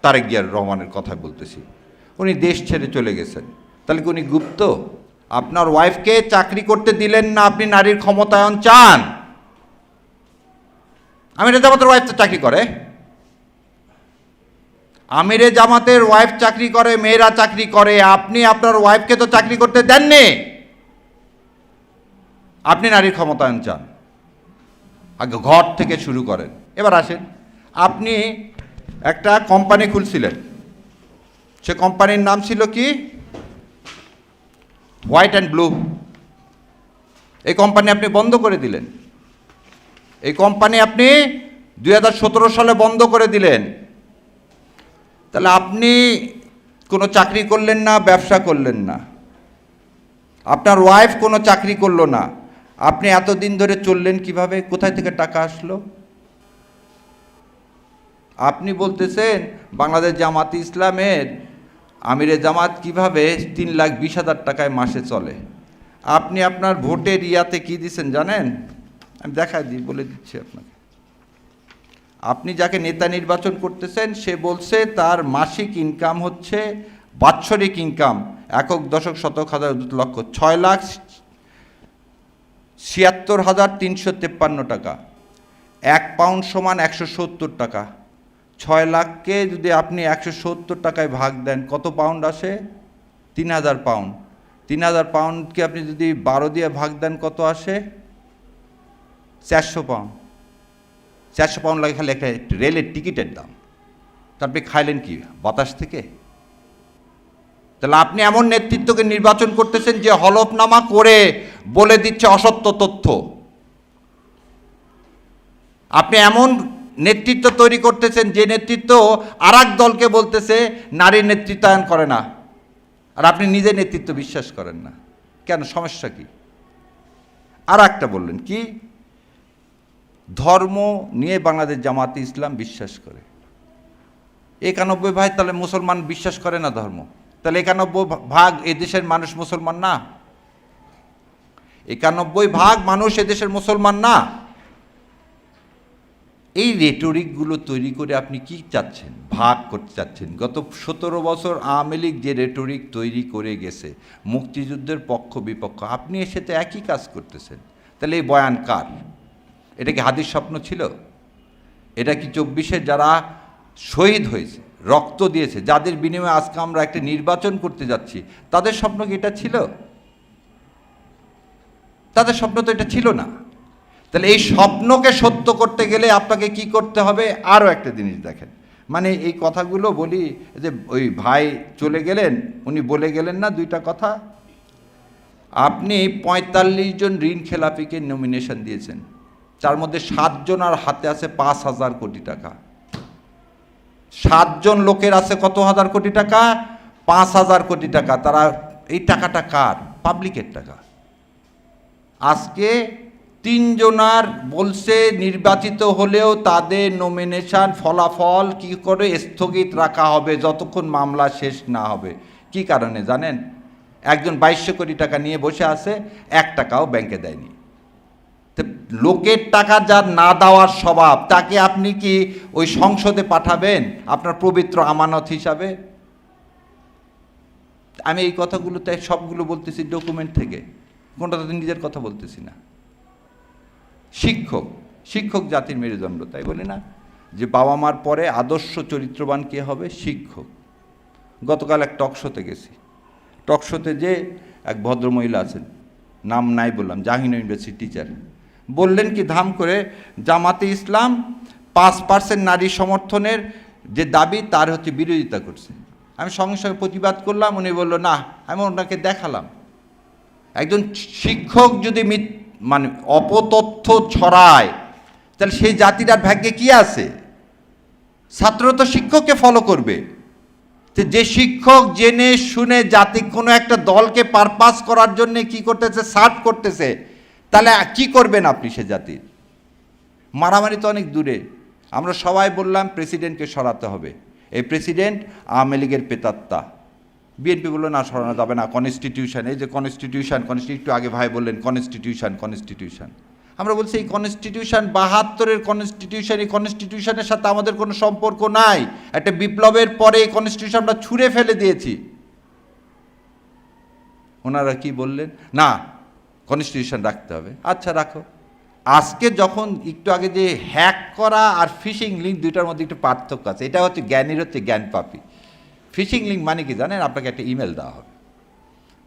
তারেক জিয়া রহমানের কথা বলতেছি, উনি দেশ ছেড়ে চলে গেছেন, তাহলে কি উনি গুপ্ত? আপনার ওয়াইফকে চাকরি করতে দিলেন না, আপনি নারীর ক্ষমতায়ন চান? আমিরে জামাতের ওয়াইফ তো চাকরি করে, আমিরে জামাতের ওয়াইফ চাকরি করে, মেয়েরা চাকরি করে, আপনি আপনার ওয়াইফকে তো চাকরি করতে দেননি। আপনি নারীর ক্ষমতায়ন চান, আগে ঘর থেকে শুরু করেন। এবার আসেন, আপনি একটা কোম্পানি খুলছিলেন, সে কোম্পানির নাম ছিল কি? White and blue. এই কোম্পানি আপনি বন্ধ করে দিলেন। এই কোম্পানি আপনি 2017 সালে বন্ধ করে দিলেন। তাহলে আপনি কোনো চাকরি করলেন না, ব্যবসা করলেন না, আপনার ওয়াইফ কোনো চাকরি করলো না, আপনি এতদিন ধরে চললেন কিভাবে? কোথায় থেকে টাকা আসলো? আপনি বলতেছেন বাংলাদেশ জামাতে ইসলামের আমিরে জামাত কিভাবে 3,20,000 টাকায় মাসে চলে। আপনি আপনার ভোটের ইয়াতে কি দিচ্ছেন জানেন? আমি দেখাই দিই, বলে দিচ্ছি আপনাকে। আপনি যাকে নেতা নির্বাচন করতেছেন সে বলছে তার মাসিক ইনকাম হচ্ছে, বাৎসরিক ইনকাম একক দশক শতক হাজার লক্ষ 6,76,353 টাকা। 1 পাউন্ড সমান 170 টাকা। 6 লাখকে যদি আপনি 170 টাকায় ভাগ দেন, কত পাউন্ড আসে? 3,000 পাউন্ড। 3,000 পাউন্ডকে আপনি যদি 12 দিয়ে ভাগ দেন, কত আসে? 400 পাউন্ড। 400 পাউন্ড লাগে খালি একটা রেলের টিকিটের দাম। তারপরে খাইলেন কি? বাতাস থেকে? তাহলে আপনি এমন নেতৃত্বকে নির্বাচন করতেছেন যে হলফনামা করে বলে দিচ্ছে অসত্য তথ্য। আপনি এমন নেতৃত্ব তৈরি করতেছেন যে নেতৃত্ব আর এক দলকে বলতেছে নারীর নেতৃত্বায়ন করে না, আর আপনি নিজে নেতৃত্ব বিশ্বাস করেন না। কেন? সমস্যা কি? আর একটা বললেন কি? ধর্ম নিয়ে বাংলাদেশ জামাতে ইসলাম বিশ্বাস করে। 91 ভাগ তাহলে মুসলমান বিশ্বাস করে না ধর্ম? তাহলে 91 ভাগ এদেশের মানুষ মুসলমান না? 91 ভাগ মানুষ এদেশের মুসলমান না? এই রেটরিকগুলো তৈরি করে আপনি কি চাচ্ছেন? ভাগ করতে চাচ্ছেন। গত 17 বছর আওয়ামী লীগ যে রেটরিক তৈরি করে গেছে, মুক্তিযুদ্ধের পক্ষ বিপক্ষ, আপনি এসে তো একই কাজ করতেছেন। তাহলে এই বয়ান কার? এটা কি হাদির স্বপ্ন ছিল? এটা কি 24-এ যারা শহীদ হয়েছে, রক্ত দিয়েছে, যাদের বিনিময়ে আজকে আমরা একটা নির্বাচন করতে যাচ্ছি, তাদের স্বপ্ন কি এটা ছিল? তাদের স্বপ্ন তো এটা ছিল না। তাহলে এই স্বপ্নকে সত্য করতে গেলে আপনাকে কি করতে হবে? আরও একটা জিনিস দেখেন, মানে এই কথাগুলো বলি যে ওই ভাই চলে গেলেন, উনি বলে গেলেন না দুইটা কথা। আপনি 45 জন ঋণ খেলাপিকে নমিনেশন দিয়েছেন, তার মধ্যে 7 জন আর হাতে আছে 5,000 কোটি টাকা। 7 জন লোকের আছে কত হাজার কোটি টাকা? 5,000 কোটি টাকা। তারা এই টাকাটা কার? পাবলিকের টাকা। আজকে 3 জনার বলছে নির্বাচিত হলেও তাদের নমিনেশন ফলাফল কি করে স্থগিত রাখা হবে যতক্ষণ মামলা শেষ না হবে। কি কারণে জানেন? একজন 2200 কোটি টাকা নিয়ে বসে আছে, 1 টাকাও ব্যাংকে দেয়নি। তো লোকের টাকা যার না দেওয়ার স্বভাব, তাকে আপনি কি ওই সংসদে পাঠাবেন আপনার পবিত্র আমানত হিসাবে? আমি এই কথাগুলোতে সবগুলো বলতেছি ডকুমেন্ট থেকে, কোনটা তো নিজের কথা বলতেছি না। শিক্ষক জাতির মেরুদণ্ড, তাই বলি না যে বাবা মার পরে আদর্শ চরিত্রবান কে হবে? শিক্ষক। গতকাল এক টকশোতে গেছি, টকশোতে যে এক ভদ্রমহিলা আছেন, নাম নাই বললাম, জাহাঙ্গীরনগর ইউনিভার্সিটি টিচার, বললেন কি ধাম করে জামাতে ইসলাম 5% নারী সমর্থনের যে দাবি তার হচ্ছে বিরোধিতা করছে। আমি সঙ্গে সঙ্গে প্রতিবাদ করলাম, উনি বলল না, আমি ওনাকে দেখালাম। একজন শিক্ষক যদি মানে অপতথ্য ছড়ায়, তাহলে সেই জাতির আর ভাগ্যে কি আছে? ছাত্র তো শিক্ষককে ফলো করবে। তো যে শিক্ষক জেনে শুনে জাতি কোনো একটা দলকে পারপাস করার জন্য কি করতেছে? সার্ভ করতেছে, তাহলে কি করবেন আপনি সে জাতির? মারামারি তো অনেক দূরে। আমরা সবাই বললাম প্রেসিডেন্টকে সরাতে হবে, এই প্রেসিডেন্ট আওয়ামী লীগের প্রেতাত্মা। বিএনপি বললো না, সরানো যাবে না, কনস্টিটিউশন, এই যে কনস্টিটিউশন একটু আগে ভাই বললেন কনস্টিটিউশন। আমরা বলছি এই কনস্টিটিউশন ৭২-এর কনস্টিটিউশন, এই কনস্টিটিউশনের সাথে আমাদের কোনো সম্পর্ক নাই। একটা বিপ্লবের পরে এই কনস্টিটিউশন আমরা ছুঁড়ে ফেলে দিয়েছি। ওনারা কি বললেন, না কনস্টিটিউশন রাখতে হবে। আচ্ছা রাখো। আজকে যখন একটু আগে যে হ্যাক করা আর ফিশিং লিঙ্ক, দুইটার মধ্যে একটু পার্থক্য আছে। এটা হচ্ছে জ্ঞানীর হচ্ছে জ্ঞান পাপী। ফিশিং লিঙ্ক মানে কি জানেন, আপনাকে একটা ইমেল দেওয়া হবে,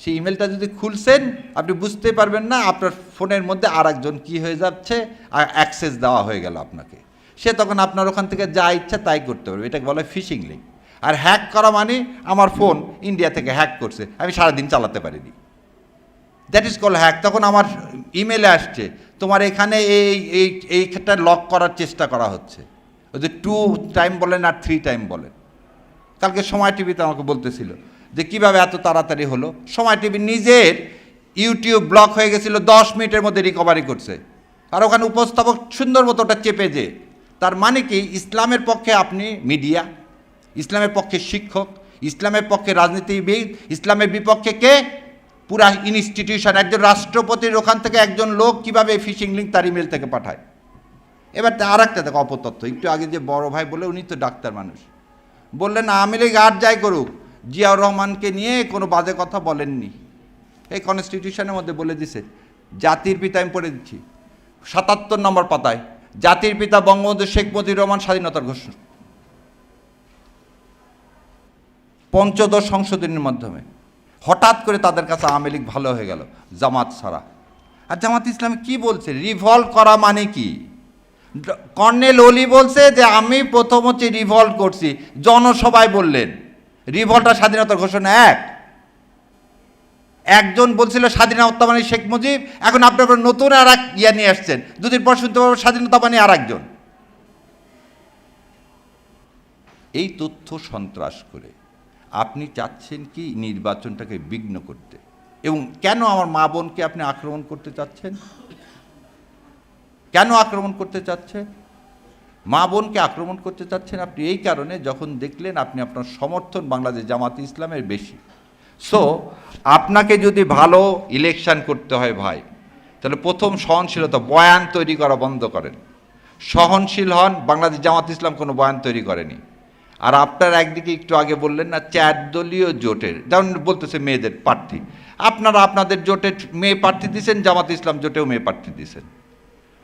সেই ইমেলটা যদি খুলছেন আপনি বুঝতে পারবেন না, আপনার ফোনের মধ্যে আর একজন কী হয়ে যাচ্ছে, আর অ্যাক্সেস দেওয়া হয়ে গেল আপনাকে। সে তখন আপনার ওখান থেকে যা ইচ্ছা তাই করতে পারবে। এটাকে বলা হয় ফিশিং লিঙ্ক। আর হ্যাক করা মানে আমার ফোন ইন্ডিয়া থেকে হ্যাক করছে, আমি সারাদিন চালাতে পারিনি, দ্যাট ইজ কল হ্যাক। তখন আমার ইমেলে আসছে তোমার এখানে এইটা লক করার চেষ্টা করা হচ্ছে। ওই যে 2 টাইম বলেন আর 3 টাইম বলেন। কালকে সময় টিভিতে আমাকে বলতেছিল যে কীভাবে এত তাড়াতাড়ি হলো। সময় টিভি নিজের ইউটিউব ব্লক হয়ে গেছিলো, 10 মিনিটের মধ্যে রিকভারি করছে। আর ওখানে উপস্থাপক সুন্দর মতো ওটা চেপে যে। তার মানে কি, ইসলামের পক্ষে আপনি মিডিয়া, ইসলামের পক্ষে শিক্ষক, ইসলামের পক্ষে রাজনীতিবিদ, ইসলামের বিপক্ষে কে, পুরা ইনস্টিটিউশন। একজন রাষ্ট্রপতির ওখান থেকে একজন লোক কীভাবে ফিশিং লিঙ্ক তার ইমেল থেকে পাঠায়। এবার আর একটা দেখো অপতথ্য, একটু আগে যে বড় ভাই বলে, উনি তো ডাক্তার মানুষ, বললেন আওয়ামী লীগ আর যাই করুক জিয়াউর রহমানকে নিয়ে কোনো বাজে কথা বলেননি। এই কনস্টিটিউশনের মধ্যে বলে দিছে, জাতির পিতা, আমি পড়ে দিচ্ছি ৭৭ নম্বর পাতায়, জাতির পিতা বঙ্গবন্ধু শেখ মুজিবুর রহমান স্বাধীনতার ঘোষণা, পঞ্চদশ সংশোধনীর মাধ্যমে। হঠাৎ করে তাদের কাছে আওয়ামী লীগ ভালো হয়ে গেল, জামাত ছাড়া। আর জামাত ইসলাম কি বলছে, রিভল্ট করা মানে কি? কর্নেল ওলি বলছে যে আমি প্রথম হচ্ছে রিভল্ট করছি, জনসভায় বললেন। রিভল্ট আর স্বাধীনতার ঘোষণা এক। একজন বলছিল স্বাধীনতা মানে শেখ মুজিব, এখন আপনার নতুন আর এক ইয়া নিয়ে আসছেন, দুদিন পর শুনতে পারবো স্বাধীনতা মানে আর একজন। এই তথ্য সন্ত্রাস করে আপনি চাচ্ছেন কি নির্বাচনটাকে বিঘ্ন করতে। এবং কেন আমার মা বোনকে আপনি আক্রমণ করতে চাচ্ছেন? কেন আক্রমণ করতে চাচ্ছেন? মা বোনকে আক্রমণ করতে চাচ্ছেন আপনি এই কারণে, যখন দেখলেন আপনি আপনার সমর্থন বাংলাদেশ জামাত ইসলামের বেশি। সো আপনাকে যদি ভালো ইলেকশন করতে হয় ভাই, তাহলে প্রথম সহনশীলতা, বয়ান তৈরি করা বন্ধ করেন, সহনশীল হন। বাংলাদেশ জামাত ইসলাম কোনো বয়ান তৈরি করেনি। আর আপনার একদিকে একটু আগে বললেন না 4 দলীয় জোটের, যেমন বলতেছে মেয়েদের প্রার্থী, আপনারা আপনাদের জোটে মেয়ে প্রার্থী দিয়েছেন, জামাত ইসলাম জোটেও মেয়ে প্রার্থী দিয়েছেন।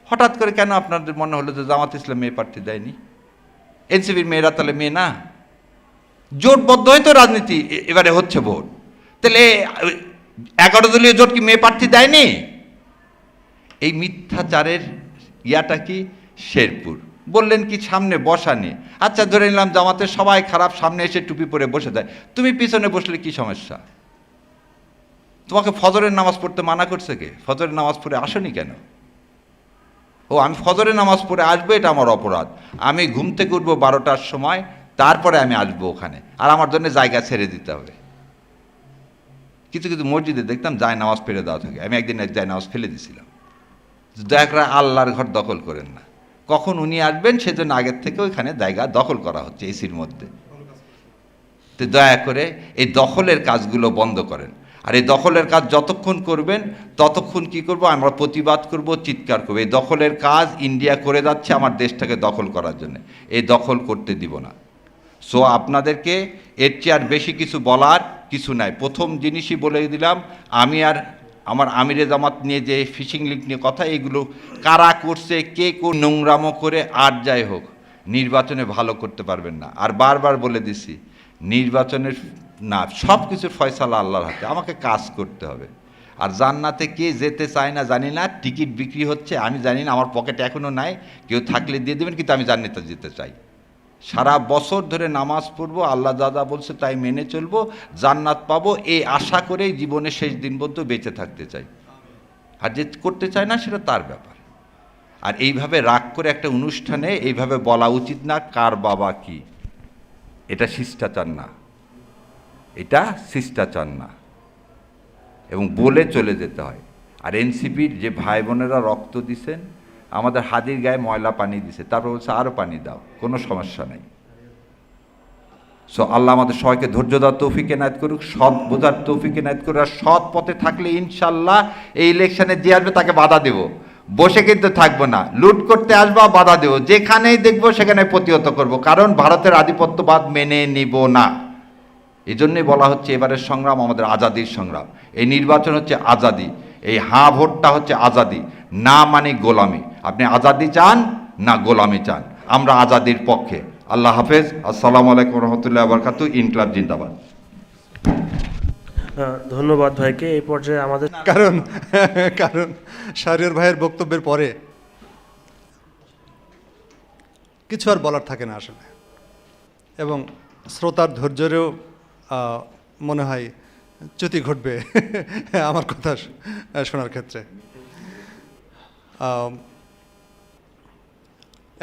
হঠাৎ করে কেন আপনাদের মনে হলো যে জামাত ইসলাম মেয়ে প্রার্থী দেয়নি? এনসিপির মেয়েরা তাহলে মেয়ে না? জোটবদ্ধ হয়ে তো রাজনীতি এবারে হচ্ছে ভোট, তাহলে 11 দলীয় জোট কি মেয়ে প্রার্থী দেয়নি? এই মিথ্যাচারের ইয়াটা কি? শেরপুর বললেন কি সামনে বসা নিয়ে। আচ্ছা ধরে নিলাম জামাতের সবাই খারাপ, সামনে এসে টুপি পরে বসে যায়, তুমি পিছনে বসলে কি সমস্যা? তোমাকে ফজরের নামাজ পড়তে মানা করছে কে? ফজরের নামাজ পড়ে আসনি কেন? ও আমি ফজরের নামাজ পড়ে আসবো, এটা আমার অপরাধ। আমি ঘুম থেকে উঠবো 12টার সময়, তারপরে আমি আসবো ওখানে, আর আমার জন্য জায়গা ছেড়ে দিতে হবে। কিছু কিছু মসজিদে দেখতাম যায় নামাজ ফেলে দেওয়া থাকে। আমি একদিন এক যায় নামাজ ফেলে দিয়েছিলাম। দয়া করে আল্লাহর ঘর দখল করেন না, কখন উনি আসবেন সেজন্য আগের থেকে ওইখানে জায়গা দখল করা হচ্ছে এসির মধ্যে। তো দয়া করে এই দখলের কাজগুলো বন্ধ করেন। আর এই দখলের কাজ যতক্ষণ করবেন ততক্ষণ কি করব, আমরা প্রতিবাদ করব, চিৎকার করব। এই দখলের কাজ ইন্ডিয়া করে যাচ্ছে আমার দেশটাকে দখল করার জন্য, এই দখল করতে দিব না। সো আপনাদেরকে এর চেয়ে আর বেশি কিছু বলার কিছু নাই। প্রথম জিনিসই বলে দিলাম, আমি আর আমার আমিরে জামাত নিয়ে যে ফিশিং লিঙ্ক নিয়ে কথা, এগুলো কারা করছে, কে কোন নোংরামো করে আর যাই হোক, নির্বাচনে ভালো করতে পারবেন না। আর বারবার বলে দিছি, নির্বাচনের না, সব কিছুর ফয়সালা আল্লাহর হাতে, আমাকে কাজ করতে হবে। আর জান্নাতে কে যেতে চায় না জানি না, টিকিট বিক্রি হচ্ছে আমি জানি না, আমার পকেটে এখনও নাই, কেউ থাকলে দিয়ে দেবেন, কিন্তু আমি জান্নাতে যেতে চাই। সারা বছর ধরে নামাজ পড়বো, আল্লাহ দাদা বলছে তাই মেনে চলবো, জান্নাত পাবো এই আশা করেই জীবনের শেষ দিন পর্যন্ত বেঁচে থাকতে চাই। আর যে করতে চায় না সেটা তার ব্যাপার। আর এইভাবে রাগ করে একটা অনুষ্ঠানে এইভাবে বলা উচিত না কার বাবা কি, এটা শিষ্টাচার না, এটা শিষ্টাচার না, এবং বলে চলে যেতে হয়। আর এনসিপির যে ভাই বোনেরা রক্ত দিছেন, আমাদের হাদির গায়ে ময়লা পানি দিছে, তারপর বলছে আরও পানি দাও, কোনো সমস্যা নেই। সো আল্লাহ আমাদের সবাইকে ধৈর্য দেওয়ার তৌফিক এনায়েত করুক, সৎ বোঝার তৌফিক এনায়েত করুক। আর সৎ পথে থাকলে ইনশাল্লাহ এই ইলেকশনে যে আসবে তাকে বাধা দেব, বসে কিন্তু থাকবো না, লুট করতে আসবা বাধা দেবো, যেখানেই দেখবো সেখানে প্রতিহত করব, কারণ ভারতের আধিপত্যবাদ মেনে নিব না। এই জন্যই বলা হচ্ছে এবারের সংগ্রাম আমাদের আজাদির সংগ্রাম। এই নির্বাচন হচ্ছে আজাদি, এই হাঁ ভোটটা হচ্ছে আজাদি, না মানে গোলামি। আপনি আজাদি চান না গোলামি চান? আমরা আজাদির পক্ষে। আল্লাহ হাফেজ। আসসালামু আলাইকুম রহমতুল্লাহ বারকাতু। ইনকলাব জিন্দাবাদ। ধন্যবাদ ভাইকে। এই পর্যায়ে আমাদের কারণ শাহরিয়ার ভাইয়ের বক্তব্যের পরে কিছু আর বলার থাকে না আসলে, এবং শ্রোতার ধৈর্যেরও মনে হয় চ্যুতি ঘটবে আমার কথা শোনার ক্ষেত্রে।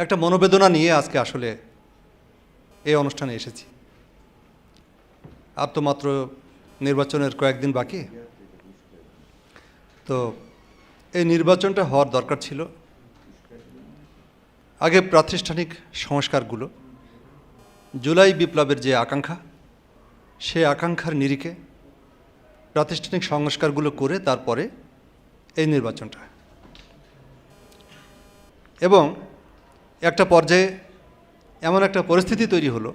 একটা মনোবেদনা নিয়ে আজকে আসলে এই অনুষ্ঠানে এসেছি। আর তো মাত্র নির্বাচনের কয়েকদিন বাকি। তো এই নির্বাচনটা হওয়ার দরকার ছিল। আগে প্রাতিষ্ঠানিক সংস্কারগুলো, জুলাই বিপ্লবের যে আকাঙ্ক্ষা, সেই আকাঙ্ক্ষার নিরিখে প্রাতিষ্ঠানিক সংস্কারগুলো করে তারপরে এই নির্বাচনটা। এবং একটা পর্যায়ে এমন একটা পরিস্থিতি তৈরি হলো,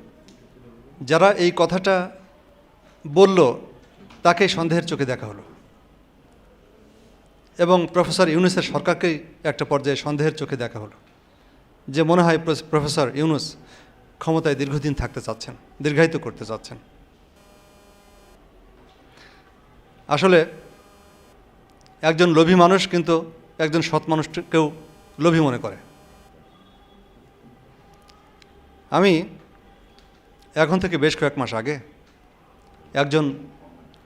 যারা এই কথাটা বলল তাকে সন্দেহের চোখে দেখা হলো, এবং প্রফেসর ইউনূসের সরকারকেই একটা পর্যায়ে সন্দেহের চোখে দেখা হলো, যে মনে হয় প্রফেসর ইউনূস ক্ষমতায় দীর্ঘদিন থাকতে চাচ্ছেন, দীর্ঘায়িত করতে চাচ্ছেন। আসলে একজন লোভী মানুষ কিন্তু একজন সৎ মানুষকেও লোভী মনে করে। আমি এখন থেকে বেশ কয়েক মাস আগে একজন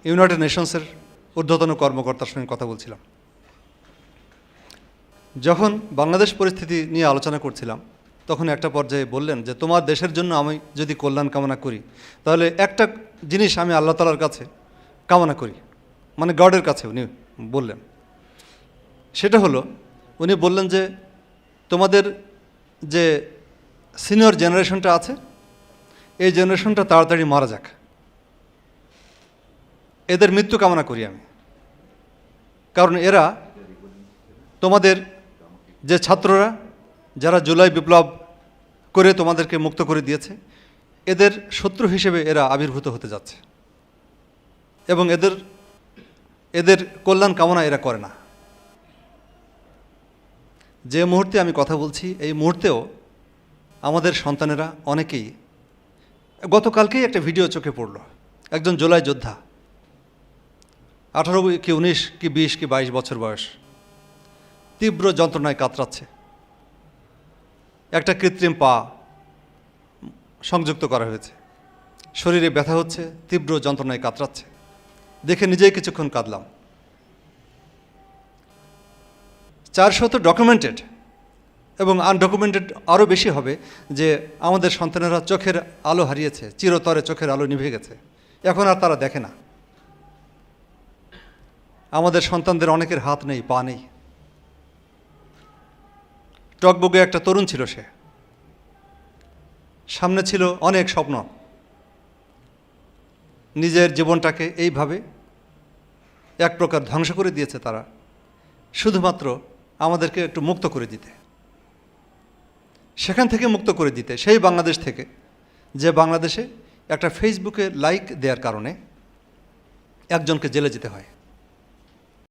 ইউনাইটেড নেশনসের ঊর্ধ্বতন কর্মকর্তার সঙ্গে কথা বলছিলাম। যখন বাংলাদেশ পরিস্থিতি নিয়ে আলোচনা করছিলাম, তখন একটা পর্যায়ে বললেন যে তোমার দেশের জন্য আমি যদি কল্যাণ কামনা করি, তাহলে একটা জিনিস আমি আল্লাহ তাআলার কাছে কামনা করি, মানে গডের কাছে উনি বললেন। সেটা হলো, উনি বললেন যে তোমাদের যে সিনিয়র জেনারেশনটা আছে, এই জেনারেশনটা তাড়াতাড়ি মারা যাক, এদের মৃত্যু কামনা করি আমি। কারণ এরা তোমাদের যে ছাত্ররা যারা জুলাই বিপ্লব করে তোমাদেরকে মুক্ত করে দিয়েছে, এদের শত্রু হিসেবে এরা আবির্ভূত হতে যাচ্ছে, এবং এদের কল্যাণ কামনা এরা করে না। যে মুহূর্তে আমি কথা বলছি, এই মুহূর্তেও আমাদের সন্তানেরা অনেকেই, গতকালকেই একটা ভিডিও চোখে পড়ল, একজন জুলাই যোদ্ধা, 18 কি 19 কি 20 কি 22 বছর বয়স, তীব্র যন্ত্রণায় কাতরাচ্ছে। একটা কৃত্রিম পা সংযুক্ত করা হয়েছে, শরীরে ব্যথা হচ্ছে, তীব্র যন্ত্রণায় কাতরাচ্ছে। দেখে নিজেই কিছুক্ষণ কাঁদলাম। 400 তো ডকুমেন্টেড, এবং আনডকুমেন্টেড আরও বেশি হবে, যে আমাদের সন্তানেরা চোখের আলো হারিয়েছে, চিরতরে চোখের আলো নিভে গেছে, এখন আর তারা দেখে না। আমাদের সন্তানদের অনেকের হাত নেই, পা নেই। টকবগে একটা তরুণ ছিল, সে সামনে ছিল অনেক স্বপ্ন। নিজের জীবনটাকে এইভাবে এক প্রকার ধ্বংস করে দিয়েছে তারা, শুধুমাত্র আমাদেরকে একটু মুক্ত করে দিতে, সেখান থেকে মুক্ত করে দিতে, সেই বাংলাদেশ থেকে, যে বাংলাদেশে একটা ফেসবুকে লাইক দেওয়ার কারণে একজনকে জেলে যেতে হয়।